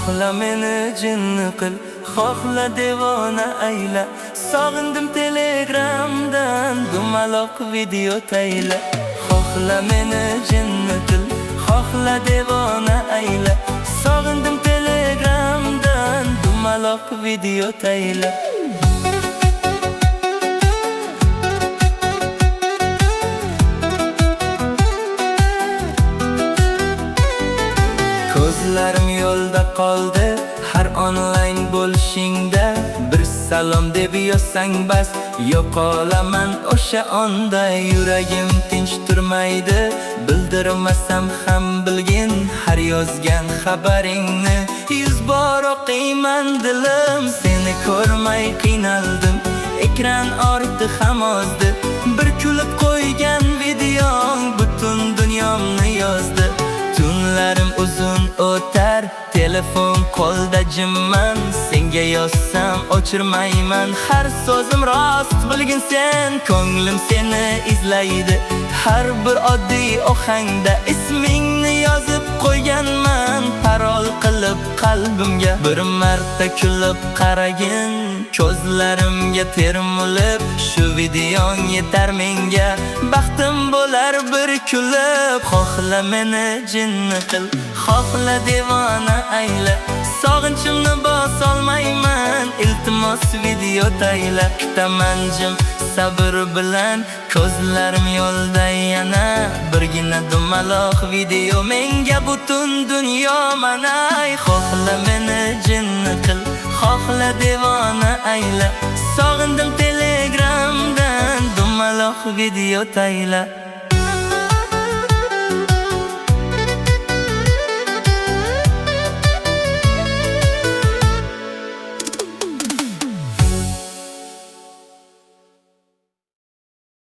Xohla meni jinni qil, xohla devona ayla. Sog'indim telegramdan dumaloq video tayla. Xohla meni jinni qil, xohla devona ayla. Sog'indim telegramdan dumaloq video tayla. Ko'zlarim yo'lda qoldi, har online bo'lishingda. Bir salom deb yozsang bas, yo'qolaman o'sha onda. Yuragim tinch turmaydi, bildirmasam ham bilgin har yozgan xabaringni. 100 bor o'qiyman dilim, seni ko'rmay qiynaldim. Ekran orti ham ozdi, bir kulib qo'ygan videong butun dunyomni yozdi. Tunlarim uzun o'tar, telefon qo'lda jimman. Senga yozsam o'chirmayman, har so'zim rost bilgin sen. Ko'nglim seni izlaydi, har bir oddiy ohangda ismingni yozib qo'yganman. Parol qilib qalbimga bir marta kulib qaragin. Ko'zlarimga termulib, shu videong yetar menga. Baxtim bo'lar bir kulib. Xohla meni jinni qil, xohla devona ayla. Sog'inchimni bosolmayman, iltimos video tayla. Kutaman jim sabr bilan, ko'zlarim yo'lda yana. Birgina dumaloq video menga butun dunyo mana. Xohla meni jinni qil, xohla devona ayla. Sog'indim telegramdan dumaloq video tayla.